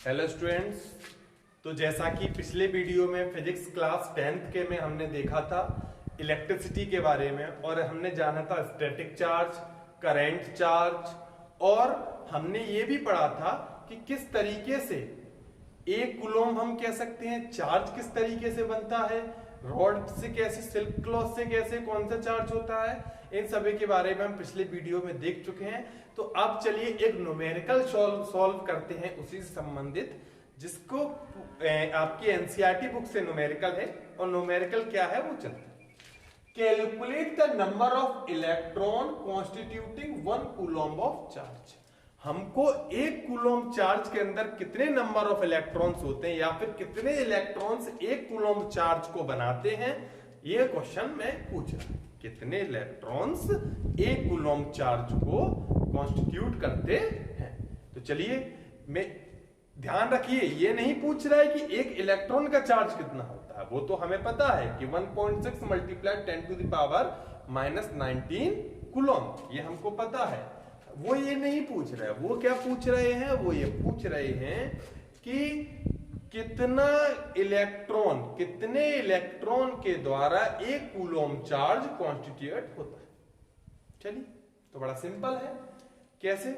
Hello students. तो जैसा कि पिछले वीडियो में फिजिक्स क्लास 10th के में हमने देखा था इलेक्ट्रिसिटी के बारे में, और हमने जाना था स्टैटिक चार्ज, करंट चार्ज, और हमने ये भी पढ़ा था कि किस तरीके से एक कूलम हम कह सकते हैं चार्ज किस तरीके से बनता है, रॉड से कैसे, सिल्क क्लॉथ से कैसे, कौन सा चार्ज होता है, इन सभी के बारे में हम पिछले वीडियो में देख चुके हैं। तो अब चलिए एक न्यूमेरिकल सॉल्व करते हैं उसी से संबंधित, जिसको आपकी एनसीईआरटी बुक से न्यूमेरिकल है, और न्यूमेरिकल क्या है वो चलते हैं। Calculate the number of electron constituting 1 coulomb of charge. हमको एक कूलम चार्ज के अंदर कितने नंबर ऑफ इलेक्ट्रॉन्स होते हैं, या फिर कितने इलेक्ट्रॉन्स एक कूलम चार्ज को बनाते हैं, ये क्वेश्चन मैं पूछ रहा हूं। कितने इलेक्ट्रॉन्स एक कूलम चार्ज को कॉन्स्टिट्यूट करते हैं। तो चलिए, मैं ध्यान रखिए, ये नहीं पूछ रहा है कि एक इलेक्ट्रॉन का चार्ज कितना होता है, वो तो हमें पता है कि 1.6 multiply 10 to the power -19 coulomb, ये हमको पता है। वो ये नहीं पूछ रहे हैं। वो क्या पूछ रहे हैं? वो ये पूछ रहे हैं कि कितने इलेक्ट्रॉन के द्वारा एक कूलम चार्ज कॉन्स्टिट्यूट होता है। चलिए, तो बड़ा सिंपल है। कैसे?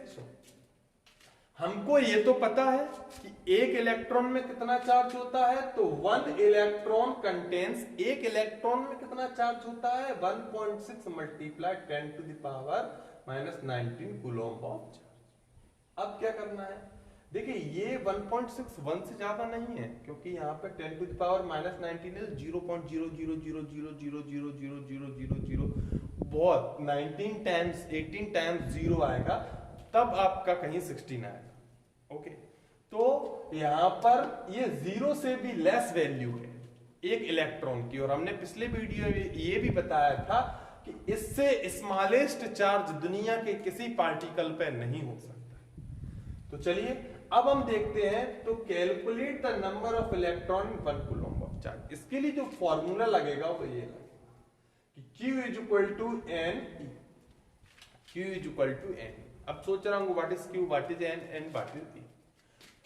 हमको ये तो पता है कि एक इलेक्ट्रॉन में कितना चार्ज होता है, तो 1 इलेक्ट्रॉन कंटेन्स, एक इलेक्ट्रॉन में कितना चार्ज होता है, 1.6 multiply 10 to the power -19 coulomb of charge. अब क्या करना है? देखिए, ये 1.6 1 से ज्यादा नहीं है, क्योंकि यहाँ पे 10 टू द पावर -19 है 0.00000000000 बहुत 19 टाइम्स 18 टाइम्स 0 आएगा, तब आपका कहीं 16 आएगा। ओके, तो यहां पर ये 0 से भी लेस वैल्यू है एक इलेक्ट्रॉन की, और हमने पिछले वीडियो में ये भी बताया था कि इससे स्मॉलेस्ट चार्ज दुनिया के किसी पार्टिकल पर नहीं हो सकता। तो चलिए, अब हम देखते हैं। तो calculate the number of electron in 1 coulomb of charge. इसके लिए जो फॉर्मूला लगेगा वो ये लगेगा कि Q is equal to N, Q is equal to N. अब सोच रहा हूं what is Q, what is N, N what is E।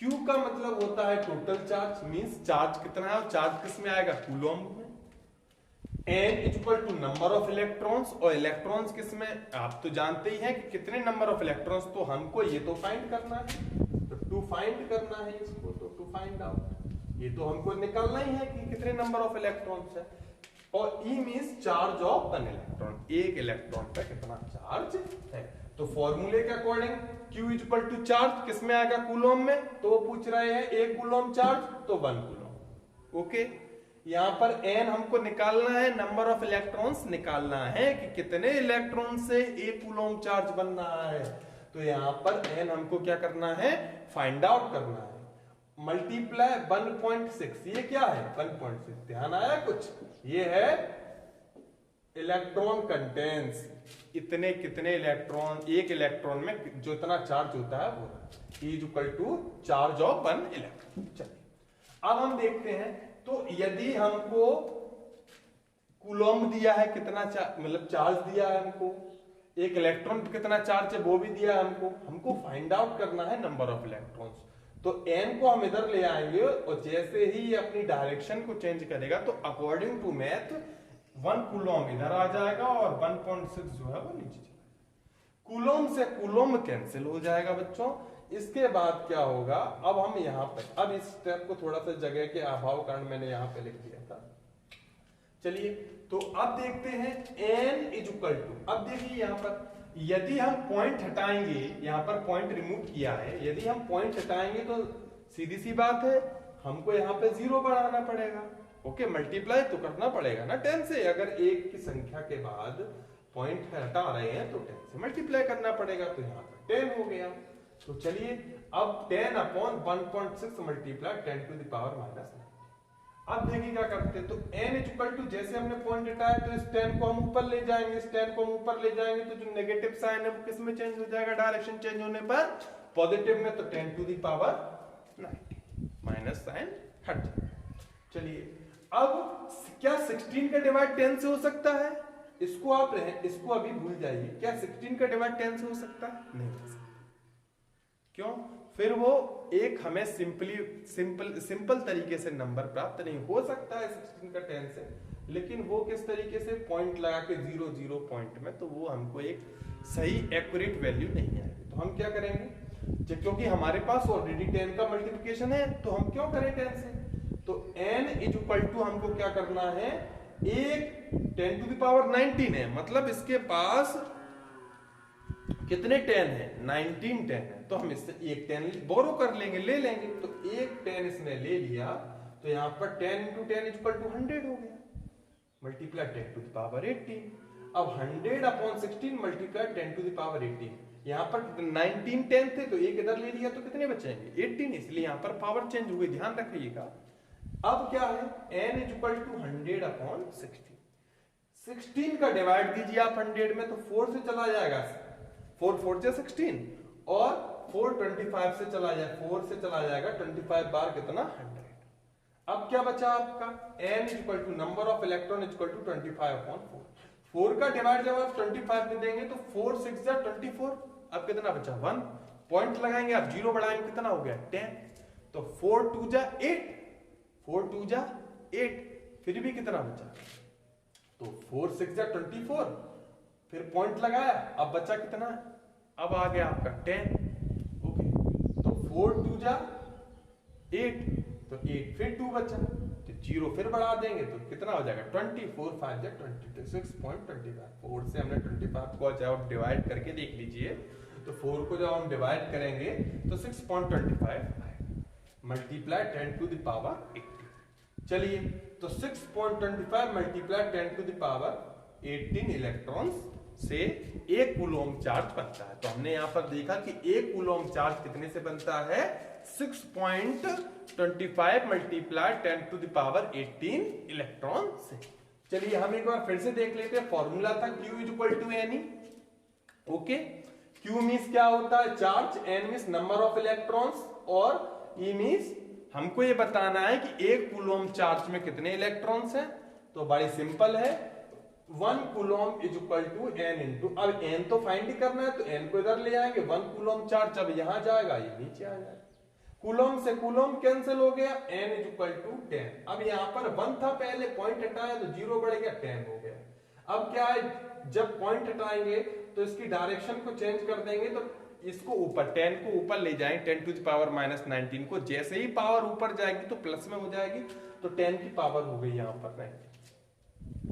Q का मतलब होता है टोटल चार्ज, मींस चार्ज कितना है, और चार्ज किस में आएगा, कूलम में। N is equal to number of electrons, और इलेक्ट्रॉन्स किस में, आप तो जानते ही हैं कि कितने नंबर ऑफ इलेक्ट्रॉन्स, तो हमको ये तो फाइंड करना है, तो टू फाइंड करना है इसको, तो टू फाइंड आउट, ये तो हमको निकालना ही है कि कितने नंबर ऑफ इलेक्ट्रॉन्स है। और E means charge of N electron, एक इलेक्ट्रॉन पे कितना चार्ज है। तो फॉर्मूले के according Q is equal to charge किस में आएगा, कूलम में, तो वो पूछ रहे हैं एक कूलम चार्ज, तो 1 कूलम। ओके, यहां पर n हमको निकालना है, नंबर ऑफ इलेक्ट्रॉन्स निकालना है कि कितने इलेक्ट्रॉन से एक कूलम चार्ज बन रहा है। तो यहां पर n हमको क्या करना है, फाइंड आउट करना है। मल्टीप्लाई 1.6, ये क्या है, 1.6, ध्यान आया कुछ, ये है इलेक्ट्रॉन कंटेंस, इतने कितने इलेक्ट्रॉन, एक इलेक्ट्रॉन में जो इतना चार्ज होता है वो E is equal to charge of 1 electron. चलिए, अब हम देखते हैं। तो यदि हमको कूलम दिया है, कितना मतलब चार्ज दिया है हमको, एक इलेक्ट्रॉन पे कितना चार्ज है वो भी दिया है हमको फाइंड आउट करना है नंबर ऑफ इलेक्ट्रॉन्स। तो n को हम इधर ले आएंगे, और जैसे ही ये अपनी डायरेक्शन को चेंज करेगा, तो अकॉर्डिंग टू मैथ 1 कूलम इधर आ जाएगा, और 1.6 जो है वो नीचे जाएगा। कूलम से कूलम कैंसिल हो जाएगा बच्चों। इसके बाद क्या होगा, अब हम यहाँ पे, अब इस स्टेप को थोड़ा सा जगह के अभाव कारण मैंने यहाँ पे लिख दिया था। चलिए, तो अब देखते हैं n इज इक्वल टू, अब देखिए यहाँ पर यदि हम पॉइंट हटाएंगे, यहाँ पर पॉइंट रिमूव किया है, यदि हम पॉइंट हटाएंगे तो सीधी सी बात है, हमको यहाँ पे 0 बढ़ाना पड़ेगा। ओके, मल्टीप्लाई तो करना पड़ेगा ना 10 से, अगर एक की संख्या के बाद पॉइंट हटा रहे हैं तो 10 से मल्टीप्लाई करना पड़ेगा, तो यहाँ पर 10 हो गया। तो चलिए, अब 10 upon 1.6 multiply 10 to the power -9। अब देखिए क्या करते हैं। तो n इज इक्वल टू, जैसे हमने पॉइंट हटाया तो इस 10 को हम ऊपर ले जाएंगे, इस 10 को हम ऊपर ले जाएंगे, तो जो नेगेटिव साइन है वो किस में चेंज हो जाएगा, डायरेक्शन चेंज होने पर पॉजिटिव में, तो 10 to the power 90, minus sign हट जाएगा। चलिए, अब क्या 16 का डिवाइड 10 से हो सकता है? इसको अभी भूल जाइए। क्या 16 का डिवाइड 10 से हो सकता है? नहीं हो सकता। क्यों? फिर वो एक हमें सिंपल तरीके से नंबर प्राप्त नहीं हो सकता है 16 का 10 से, लेकिन वो किस तरीके से पॉइंट लगा के 0 पॉइंट में, तो वो हमको एक सही एक्यूरेट वैल्यू नहीं आएगी। तो हम क्या करेंगे, क्योंकि हमारे पास ऑलरेडी 10 का मल्टीप्लिकेशन है, तो हम क्यों करें 10 से? तो n इज इक्वल टू हमको क्या करना है, एक 10 टू द पावर 19 है, मतलब इसके पास कितने 10 है, 19 10 है, तो हम इससे एक 10 बोरो कर लेंगे, ले लेंगे। तो एक 10 इसने ले लिया, तो यहां पर 10 इंटू 10 इक्वल टू 100 हो गया, मल्टीप्लाई 10 टू द पावर 18। अब 100 upon 16 multiply 10 to the power 18। यहां पर 19 10 थे, तो एक इधर ले लिया, तो कितने बचेंगे 18, इसलिए यहां पर पावर चेंज हुई, ध्यान रखिएगा। अब क्या है, n is equal to 100 upon 16। 16 का डिवाइड कीजिए आप 100 में, तो 4 से चला जाएगा, 4 4 से 16, और 4 25 से चला जाए, 4 से चला जाएगा 25 बार कितना 100। अब क्या बचा आपका, n is equal to number of electron is equal to 25 upon 4। 4 का डिवाइड जब आप 25 में देंगे तो 4 6 जा 24, अब कितना बचा 1, पॉइंट लगाएंगे आप, 0 बढ़ाएंगे, कितना हो गया 10, तो 4 2 जा 8, 4 2 जा 8, फिर भी कितना बचा, तो 4 6 जा 24, फिर पॉइंट लगाया, अब बचा कितना, अब आ गया आपका 10, ओके। तो 4 2 जा 8, तो 8 फिर 2 बचा, तो 0 फिर बढ़ा देंगे, तो कितना हो जाएगा 20, 4 5 जा 20, तो 6.25। 4 से हमने 25 को जब आप डिवाइड करके देख लीजिए, तो 4 को जब हम डिवाइड करेंगे तो 6.25 मल्टीप्लाई 10 टू द पावर 18। चलिए, तो 6.25 multiply 10 to the power 18 electrons से 1 कूलम चार्ज बनता है। तो हमने यहां पर देखा कि 1 कूलम चार्ज कितने से बनता है, 6.25 multiply 10 to the power 18 electron से। चलिए हम एक बार फिर से देख लेते हैं, फॉर्मूला था Q is equal to N, okay. Q means क्या होता है, charge, N means number of electrons, और E मींस हमको ये बताना है कि 1 कूलम चार्ज में कितने इलेक्ट्रॉन्स हैं। तो बड़ी सिंपल है, 1 coulomb is equal to N into, अब N तो फाइंड करना है, तो N को इधर ले आएंगे, 1 कूलम चार्ज जब यहां जाएगा ये नीचे आ जाएगा, कूलम से कूलम कैंसिल हो गया, n इज इक्वल टू 10। अब यहाँ पर 1 था पहले, पॉइंट हटाया तो 0 बढ़ गया, 10 हो गया। अब क्या है, जब पॉइंट हटाएंगे तो इसकी डायरेक्शन को चेंज कर देंगे, तो इसको ऊपर 10 को ऊपर ले जाएंगे, 10 टू द पावर माइनस 19 को, जैसे ही पावर ऊपर जाएगी तो प्लस में हो जाएगी, तो 10 की पावर हो गई यहाँ पर 90,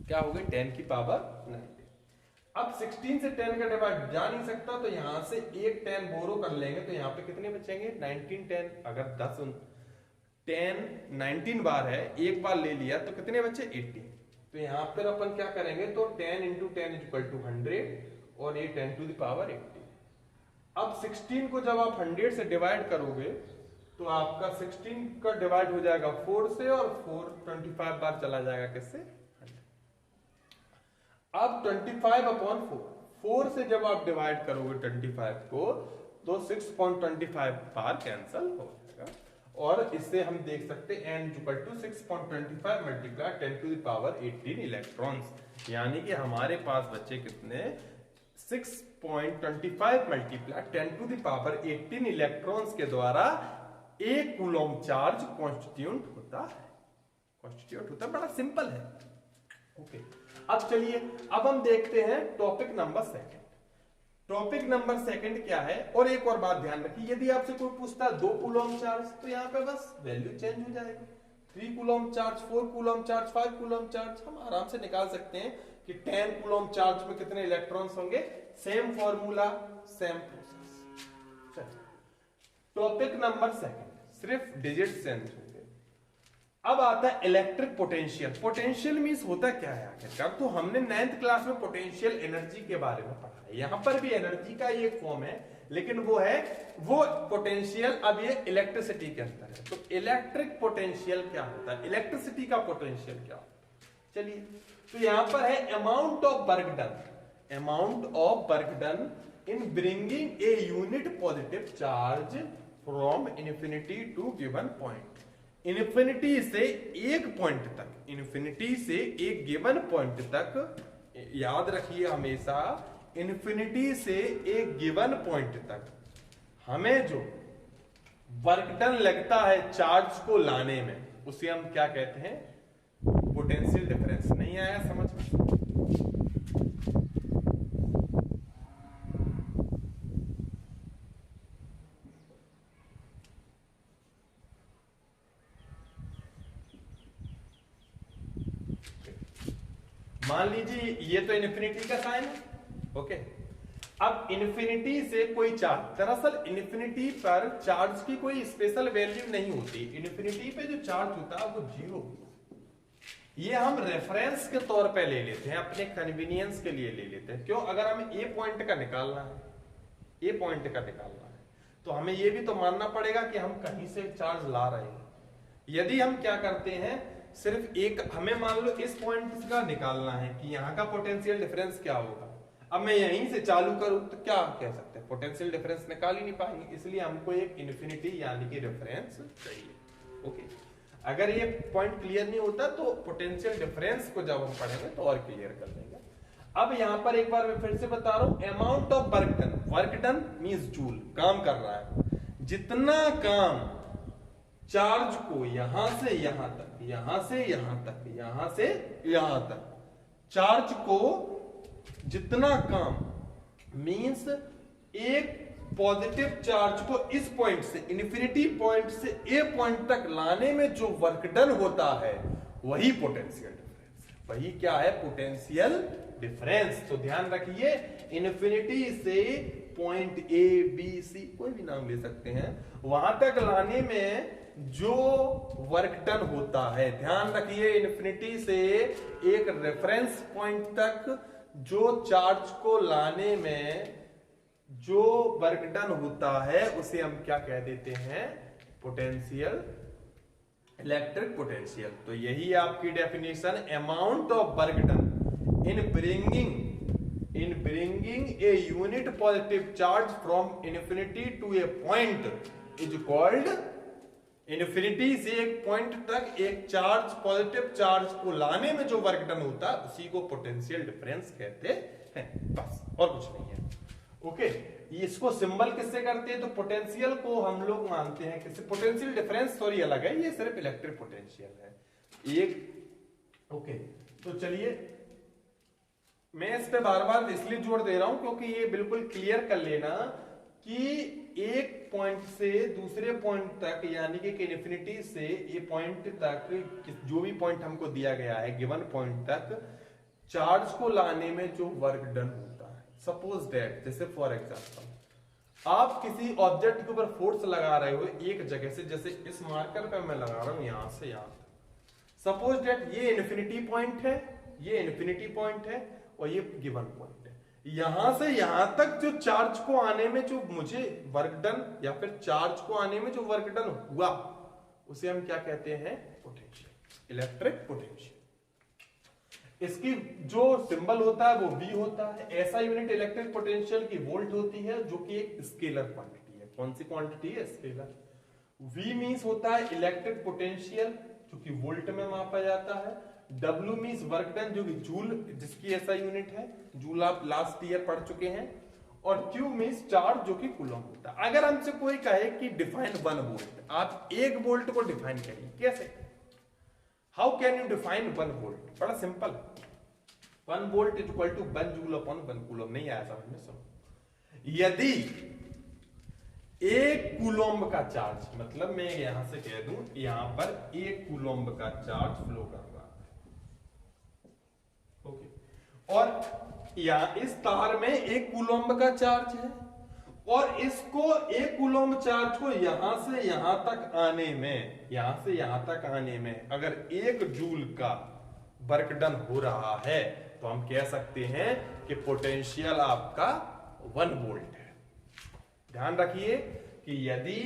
क्या हो गई 10 की पावर 90। अब 16 से 10 का डिवाइड जा नहीं सकता, तो यहां से एक 10 बोरो कर लेंगे, तो यहाँ पे कितने बचेंगे 19 10, अगर 10 19 बार है, एक बार ले लिया तो कितने बचे 80। तो यहाँ पर अपन क्या करेंगे, तो 10 इंटू 10 इज इक्वल टू 100, और ये 10 टू द पावर 80। अब 16 को जब आप 100 से डिवाइड करोगे, तो आपका 16 का डिवाइड हो जाएगा 4 से, और 4 25 बार चला जाएगा किससे, अब 25 अपॉन 4 से जब आप डिवाइड करोगे 25 को, तो 6.25 बार कैंसल हो जाएगा, और इससे हम देख सकते हैं n equal to 6.25 multiply 10 to the power 18 electrons, यानी कि हमारे पास बच्चे कितने 6.25 multiply 10 to the power 18 electrons के द्वारा 1 कूलम चार्ज कॉन्स्टिट्यूट होता है। बड़ा सिंपल है, ओके। अब चलिए, अब हम देखते हैं टॉपिक नंबर 2। टॉपिक नंबर 2 क्या है, और एक और बात ध्यान रखिए, यदि आपसे कोई पूछता है 2 कूलम चार्ज, तो यहाँ पे बस वैल्यू चेंज हो जाएगी, 3 coulomb charge, 4 coulomb charge, 5 coulomb charge, हम आराम से निकाल सकते हैं कि 10 कूलम चार्ज में कितने इलेक्ट्रॉन्स होंगे, same formula, same process. Topic number 2, सिर्फ डिजिट चेंज होंगे। अब आता है इलेक्ट्रिक पोटेंशियल। पोटेंशियल मींस होता क्या है आखिरकार, तो हमने 9th क्लास में पोटेंशियल एनर्जी के बारे में पढ़ा है, यहां पर भी एनर्जी का ये फॉर्म है, लेकिन वो पोटेंशियल अब ये इलेक्ट्रिसिटी के अंदर है। तो इलेक्ट्रिक पोटेंशियल क्या होता है, इलेक्ट्रिसिटी का पोटेंशियल क्या होता है, चलिए। तो यहां पर है amount of work done in bringing a unit positive charge from infinity to given point. Infinity से एक पॉइंट तक, इन्फिनिटी से एक गिवन पॉइंट तक, याद रखिए हमेशा, इन्फिनिटी से एक गिवन पॉइंट तक हमें जो वर्क डन लगता है चार्ज को लाने में, उसे हम क्या कहते हैं, पोटेंशियल डिफरेंस। नहीं आया समझ में? मान लीजिए ये तो इन्फिनिटी का साइन है, ओके। अब इन्फिनिटी से कोई चार्ज, दरअसल इन्फिनिटी पर चार्ज की कोई स्पेशल वैल्यू नहीं होती। इन्फिनिटी पे जो चार्ज होता है वो 0 होता है। ये हम रेफरेंस के तौर पे ले लेते हैं, अपने कन्वीनियंस के लिए ले लेते हैं। क्यों? अगर हमें ए पॉइंट का निकालना है, ए पॉइंट का निकालना है, तो हमें ये भी तो मानना पड़ेगा कि हम कहीं से चार्ज ला रहे हैं। यदि हम क्या करते हैं, सिर्फ एक, हमें मान लो इस पॉइंट का निकालना है कि यहाँ का पोटेंशियल डिफरेंस क्या होगा। अब मैं यहीं से चालू करूं तो क्या कह सकते हैं, पोटेंशियल डिफरेंस निकाल ही नहीं पाएंगे। इसलिए हमको एक इन्फिनिटी यानी कि रेफरेंस चाहिए, ओके। अगर ये पॉइंट क्लियर नहीं होता तो पोटेंशियल डिफरेंस को जब हम पढ़ेंगे तो और क्लियर कर लेंगे। अब यहां पर एक बार मैं फिर से बता रहा हूं, amount of work done, work done means joule, काम कर रहा है। जितना काम चार्ज को यहां से यहां तक, यहां से यहां तक, यहां से यहां तक, चार्ज को जितना काम मींस एक पॉजिटिव चार्ज को इस पॉइंट से, इन्फिनिटी पॉइंट से ए पॉइंट तक लाने में जो वर्क डन होता है वही पोटेंशियल डिफरेंस। वही क्या है, पोटेंशियल डिफरेंस। तो ध्यान रखिए, इन्फिनिटी से पॉइंट ए बी सी कोई भी नाम ले सकते हैं, वहां तक लाने में जो वर्क डन होता है, ध्यान रखिए, इन्फिनिटी से एक रेफरेंस पॉइंट तक जो चार्ज को लाने में जो वर्क डन होता है उसे हम क्या कह देते हैं, पोटेंशियल, इलेक्ट्रिक पोटेंशियल। तो यही आपकी definition, amount of work done in bringing a unit positive charge from infinity to a point is called, infinity से एक पॉइंट तक एक चार्ज, पॉजिटिव चार्ज को लाने में जो वर्क डन होता है उसी को पोटेंशियल डिफरेंस कहते हैं, बस और कुछ नहीं है, ओके। इसको सिंबल किससे करते हैं, तो पोटेंशियल को हम लोग मानते हैं किससे, पोटेंशियल डिफरेंस सॉरी अलग है, ये सिर्फ इलेक्ट्रिक पोटेंशियल है एक, ओके। तो चलिए मैं इस पे बार बार इसलिए जोर दे रहा हूं क्योंकि ये बिल्कुल क्लियर कर लेना कि एक पॉइंट से दूसरे पॉइंट तक, यानी कि इन्फिनिटी से ये पॉइंट तक, जो भी पॉइंट हमको दिया गया है गिवन पॉइंट तक, चार्ज को लाने में जो वर्क डन होता है, सपोज दैट, जैसे फॉर एग्जांपल आप किसी ऑब्जेक्ट के ऊपर फोर्स लगा रहे हो एक जगह से, जैसे इस मार्कर पे मैं लगा रहा हूं यहां से यहां तक, सपोज दैट ये इन्फिनिटी पॉइंट है, ये इन्फिनिटी पॉइंट है और ये गिवन पॉइंट है। यहां से यहां तक जो चार्ज को आने में जो मुझे वर्क डन, या फिर चार्ज को आने में जो वर्क डन हुआ, उसे हम क्या कहते हैं, पोटेंशियल, इलेक्ट्रिक पोटेंशियल। इसकी जो सिंबल होता है वो V होता है। ऐसा यूनिट इलेक्ट्रिक पोटेंशियल की वोल्ट होती है, जो कि एक स्केलर क्वांटिटी है। कौन सी क्वांटिटी है, स्केलर। V मींस होता है इलेक्ट्रिक पोटेंशियल, जो कि वोल्ट में मापा जाता है। W मींस वर्क डन, जो कि जूल, जिसकी ऐसा यूनिट है, जूल आप लास्ट ईयर पढ़ चुके हैं। और Q मींस चार्ज, जो कि कूलम होता है। अगर हमसे कोई कहे कि डिफाइन 1 वोल्ट, आप 1 वोल्ट को डिफाइन करिए, कैसे, how can you define 1 volt? बड़ा simple, 1 volt is equal to 1 joule upon 1 coulomb. नहीं आया समझ में? सुनो, यदि 1 कूलम्ब का चार्ज, मतलब मैं यहां से कह दूं यहां पर 1 कूलम्ब का चार्ज फ्लो कर रहा है, ओके, और यहां इस तार में 1 कूलम्ब का चार्ज है, और इसको 1 कूलम्ब चार्ज को यहां से यहां तक आने में, यहां से यहां तक आने में अगर 1 जूल का वर्क डन हो रहा है, तो हम कह सकते हैं कि पोटेंशियल आपका 1 वोल्ट है। ध्यान रखिए कि यदि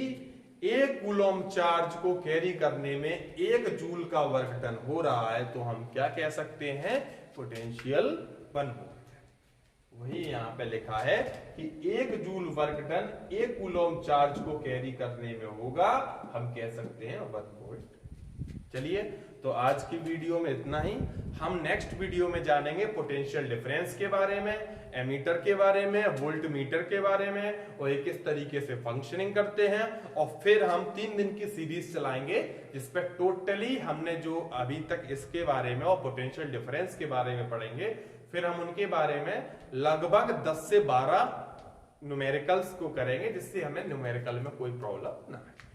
1 कूलम्ब चार्ज को कैरी करने में 1 जूल का वर्क डन हो रहा है, तो हम क्या कह सकते हैं, पोटेंशियल 1 वोल्ट। वही यहां पे लिखा है कि 1 joule work done 1 coulomb charge को कैरी करने में होगा, हम कह सकते हैं 1 वोल्ट। चलिए, तो आज की वीडियो में इतना ही। हम नेक्स्ट वीडियो में जानेंगे पोटेंशियल डिफरेंस के बारे में, एमीटर के बारे में, वोल्ट मीटर के बारे में, और ये किस तरीके से फंक्शनिंग करते हैं। और फिर हम 3 दिन की सीरीज चलाएंगे जिसपे टोटली हमने जो अभी तक इसके बारे में और पोटेंशियल डिफरेंस के बारे में पढ़ेंगे, फिर हम उनके बारे में लगभग 10 से 12 न्यूमेरिकल्स को करेंगे जिससे हमें न्यूमेरिकल में कोई प्रॉब्लम ना आए।